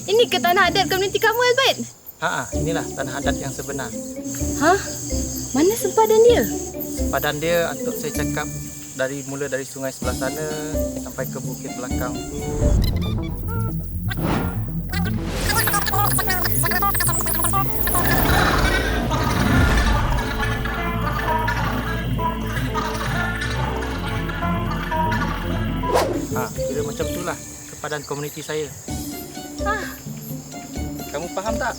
Ini ke tanah adat komuniti kamu, Albert? Inilah tanah adat yang sebenar. Mana sempadan dia? Sempadan dia untuk saya cakap mula dari sungai sebelah sana sampai ke bukit belakang. Kira macam itulah sempadan komuniti saya. Kamu faham tak?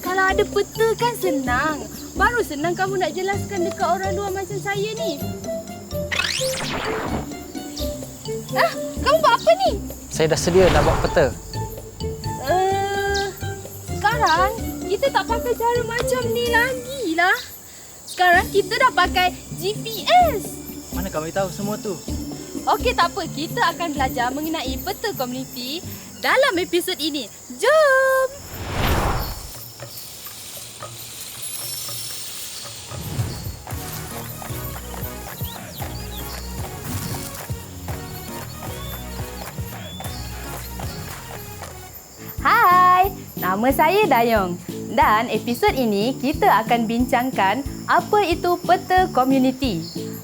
Kalau ada peta kan senang. Baru senang kamu nak jelaskan dekat orang luar macam saya ni. Kamu buat apa ni? Saya dah sedia nak buat peta. Sekarang kita tak pakai cara macam ni lagi lah. Sekarang kita dah pakai GPS. Mana kamu tahu semua tu? Okey, tak apa. Kita akan belajar mengenai peta komuniti dalam episod ini. Jom! Hai, nama saya Dayong. Dan episod ini kita akan bincangkan apa itu peta komuniti.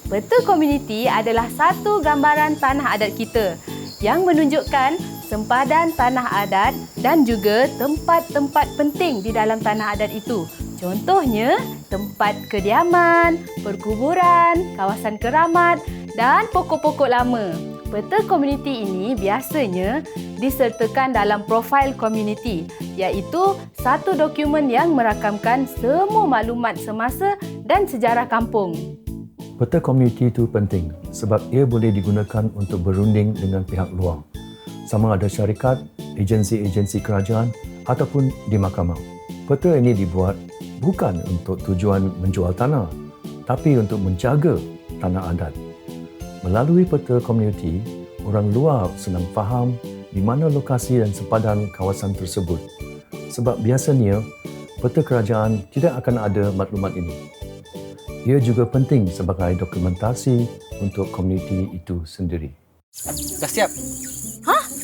Peta komuniti adalah satu gambaran tanah adat kita yang menunjukkan sempadan tanah adat dan juga tempat-tempat penting di dalam tanah adat itu. Contohnya, tempat kediaman, perkuburan, kawasan keramat dan pokok-pokok lama. Peta komuniti ini biasanya disertakan dalam profil komuniti, iaitu satu dokumen yang merakamkan semua maklumat semasa dan sejarah kampung. Peta komuniti itu penting sebab ia boleh digunakan untuk berunding dengan pihak luar, sama ada syarikat, agensi-agensi kerajaan ataupun di mahkamah. Peta ini dibuat bukan untuk tujuan menjual tanah, tapi untuk menjaga tanah adat. Melalui peta komuniti, orang luar senang faham di mana lokasi dan sempadan kawasan tersebut. Sebab biasanya, peta kerajaan tidak akan ada maklumat ini. Ia juga penting sebagai dokumentasi untuk komuniti itu sendiri. Dah siap?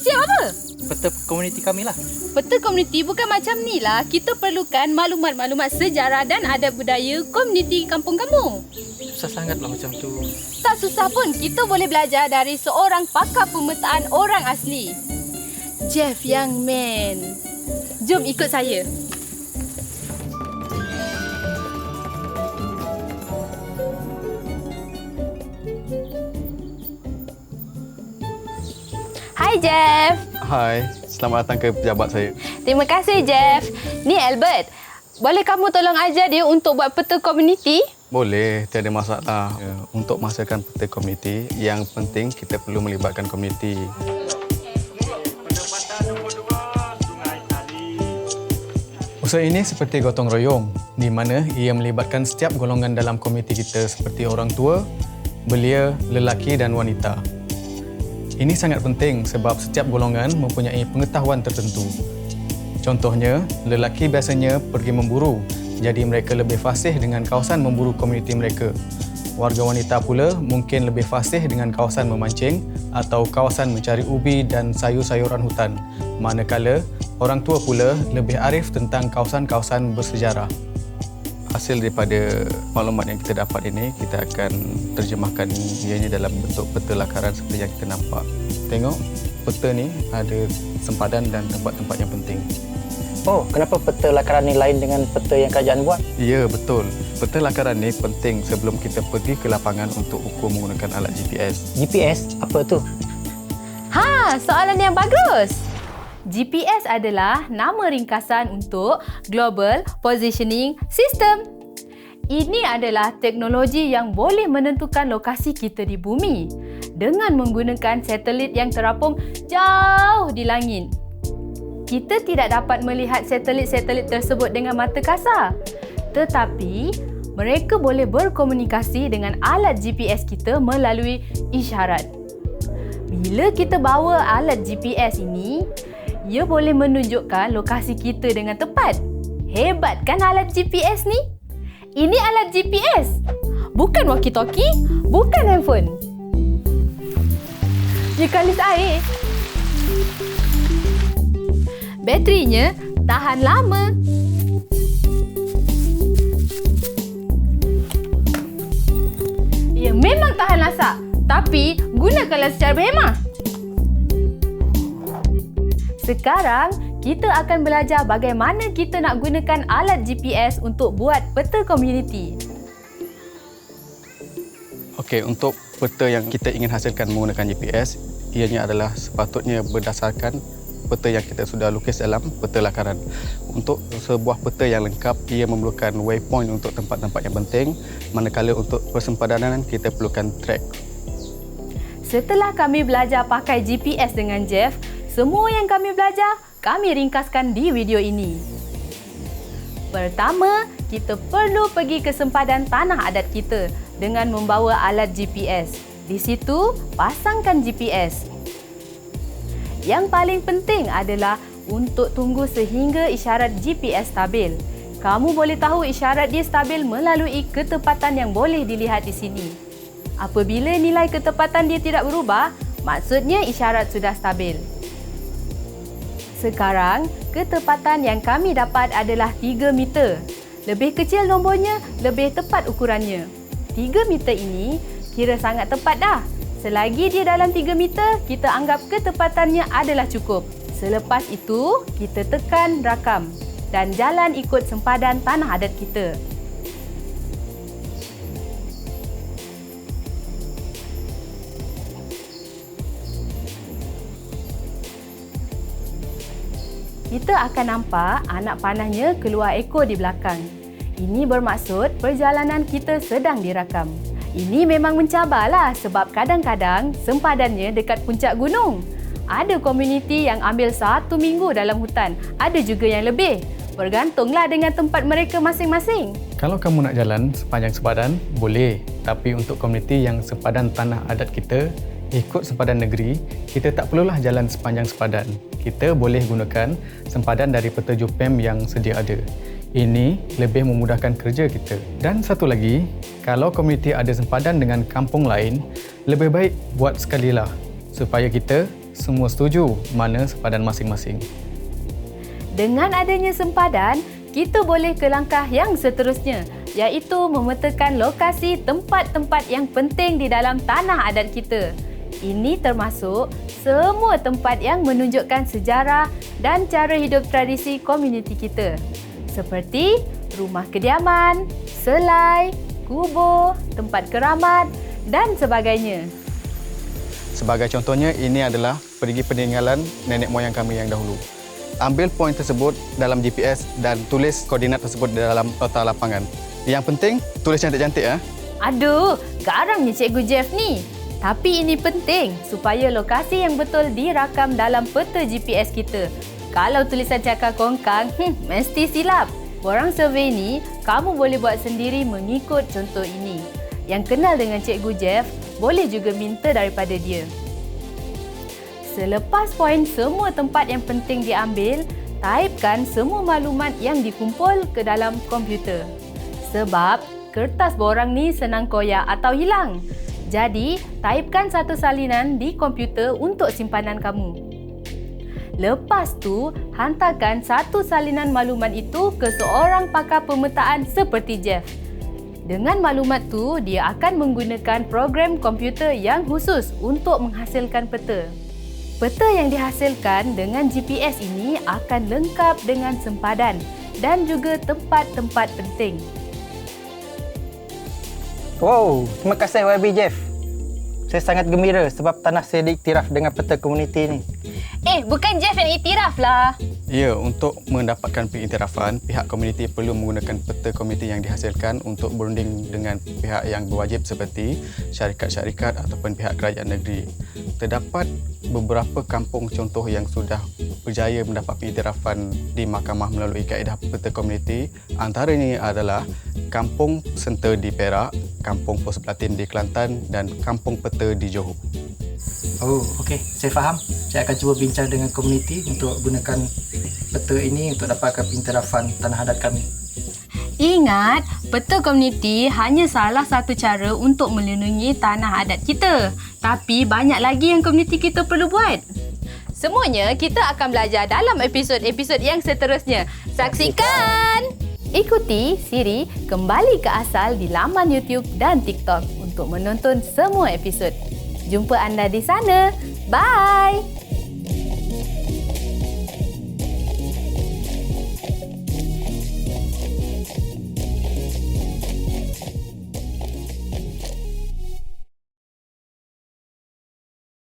Siap apa? Peta komuniti kami lah. Peta komuniti bukan macam ni lah. Kita perlukan maklumat-maklumat sejarah dan adat budaya komuniti kampung kamu. Susah sangatlah macam tu. Tak susah pun, kita boleh belajar dari seorang pakar pemetaan orang asli. Jeff Young Man. Jom ikut saya. Hai Jeff. Hai, selamat datang ke pejabat saya. Terima kasih Jeff. Ni Albert. Boleh kamu tolong ajar dia untuk buat peta komuniti? Boleh, tiada masalah. Untuk menghasilkan peta komuniti, yang penting kita perlu melibatkan komuniti. Usaha ini seperti gotong royong, di mana ia melibatkan setiap golongan dalam komuniti kita seperti orang tua, belia, lelaki dan wanita. Ini sangat penting sebab setiap golongan mempunyai pengetahuan tertentu. Contohnya, lelaki biasanya pergi memburu, jadi mereka lebih fasih dengan kawasan memburu komuniti mereka. Warga wanita pula mungkin lebih fasih dengan kawasan memancing atau kawasan mencari ubi dan sayur-sayuran hutan. Manakala, orang tua pula lebih arif tentang kawasan-kawasan bersejarah. Hasil daripada maklumat yang kita dapat ini, kita akan terjemahkan ianya dalam bentuk peta lakaran seperti yang kita nampak. Tengok, peta ni ada sempadan dan tempat-tempat yang penting. Oh, kenapa peta lakaran ni lain dengan peta yang kerajaan buat? Ya, betul. Peta lakaran ni penting sebelum kita pergi ke lapangan untuk ukur menggunakan alat GPS. GPS? Apa tu? Soalan yang bagus. GPS adalah nama ringkasan untuk Global Positioning System. Ini adalah teknologi yang boleh menentukan lokasi kita di bumi dengan menggunakan satelit yang terapung jauh di langit. Kita tidak dapat melihat satelit-satelit tersebut dengan mata kasar, tetapi mereka boleh berkomunikasi dengan alat GPS kita melalui isyarat. Bila kita bawa alat GPS ini, ia boleh menunjukkan lokasi kita dengan tepat. Hebat kan alat GPS ni? Ini alat GPS. Bukan walkie-talkie, bukan handphone. Dia kalis air. Baterinya tahan lama. Ya, memang tahan lasak. Tapi, gunakanlah secara berhemah. Sekarang, kita akan belajar bagaimana kita nak gunakan alat GPS untuk buat peta komuniti. Okey, untuk peta yang kita ingin hasilkan menggunakan GPS, ianya adalah sepatutnya berdasarkan peta yang kita sudah lukis dalam peta lakaran. Untuk sebuah peta yang lengkap, ia memerlukan waypoint untuk tempat-tempat yang penting, manakala untuk persempadanan kita perlukan track. Setelah kami belajar pakai GPS dengan Jeff, semua yang kami belajar, kami ringkaskan di video ini. Pertama, kita perlu pergi ke sempadan tanah adat kita dengan membawa alat GPS. Di situ, pasangkan GPS. Yang paling penting adalah untuk tunggu sehingga isyarat GPS stabil. Kamu boleh tahu isyarat dia stabil melalui ketepatan yang boleh dilihat di sini. Apabila nilai ketepatan dia tidak berubah, maksudnya isyarat sudah stabil. Sekarang, ketepatan yang kami dapat adalah 3 meter. Lebih kecil nombornya, lebih tepat ukurannya. 3 meter ini kira sangat tepat dah. Selagi dia dalam 3 meter, kita anggap ketepatannya adalah cukup. Selepas itu, kita tekan rakam dan jalan ikut sempadan tanah adat kita. Kita akan nampak anak panahnya keluar ekor di belakang. Ini bermaksud perjalanan kita sedang dirakam. Ini memang mencabarlah sebab kadang-kadang sempadannya dekat puncak gunung. Ada komuniti yang ambil 1 minggu dalam hutan. Ada juga yang lebih. Bergantunglah dengan tempat mereka masing-masing. Kalau kamu nak jalan sepanjang sempadan, boleh. Tapi untuk komuniti yang sempadan tanah adat kita, ikut sempadan negeri, kita tak perlulah jalan sepanjang sempadan. Kita boleh gunakan sempadan dari peta JOPEM yang sedia ada. Ini lebih memudahkan kerja kita. Dan satu lagi, kalau komuniti ada sempadan dengan kampung lain, lebih baik buat sekalilah supaya kita semua setuju mana sempadan masing-masing. Dengan adanya sempadan, kita boleh ke langkah yang seterusnya, iaitu memetakan lokasi tempat-tempat yang penting di dalam tanah adat kita. Ini termasuk semua tempat yang menunjukkan sejarah dan cara hidup tradisi komuniti kita. Seperti rumah kediaman, selai, kubur, tempat keramat dan sebagainya. Sebagai contohnya, ini adalah perigi peninggalan nenek moyang kami yang dahulu. Ambil poin tersebut dalam GPS dan tulis koordinat tersebut di dalam peta lapangan. Yang penting, tulis cantik-cantik ya. Aduh, garangnya Cikgu Jeff ni. Tapi ini penting supaya lokasi yang betul dirakam dalam peta GPS kita. Kalau tulisan cakar kongkang, mesti silap. Borang survey ni, kamu boleh buat sendiri mengikut contoh ini. Yang kenal dengan Cikgu Jeff, boleh juga minta daripada dia. Selepas poin semua tempat yang penting diambil, taipkan semua maklumat yang dikumpul ke dalam komputer. Sebab kertas borang ni senang koyak atau hilang. Jadi, taipkan satu salinan di komputer untuk simpanan kamu. Lepas tu, hantarkan satu salinan maklumat itu ke seorang pakar pemetaan seperti Jeff. Dengan maklumat tu, dia akan menggunakan program komputer yang khusus untuk menghasilkan peta. Peta yang dihasilkan dengan GPS ini akan lengkap dengan sempadan dan juga tempat-tempat penting. Wow, terima kasih YB Jeff. Saya sangat gembira sebab tanah saya diiktiraf dengan peta komuniti ini. Bukan Jeff yang iktiraf lah. Ya, untuk mendapatkan pengiktirafan, pihak komuniti perlu menggunakan peta komuniti yang dihasilkan untuk berunding dengan pihak yang berwajib seperti syarikat-syarikat ataupun pihak kerajaan negeri. Terdapat beberapa kampung contoh yang sudah berjaya mendapat pengiktirafan di mahkamah melalui kaedah peta komuniti. Antaranya adalah Kampung Senta di Perak, Kampung Pos Platin di Kelantan dan Kampung Peta di Johor. Oh, okey. Saya faham. Saya akan cuba bincang dengan komuniti untuk gunakan peta ini untuk dapatkan pengiktirafan tanah adat kami. Ingat, peta komuniti hanya salah satu cara untuk melindungi tanah adat kita. Tapi banyak lagi yang komuniti kita perlu buat. Semuanya kita akan belajar dalam episod-episod yang seterusnya. Saksikan! Ikuti siri Kembali ke Asal di laman YouTube dan TikTok untuk menonton semua episod. Jumpa anda di sana. Bye!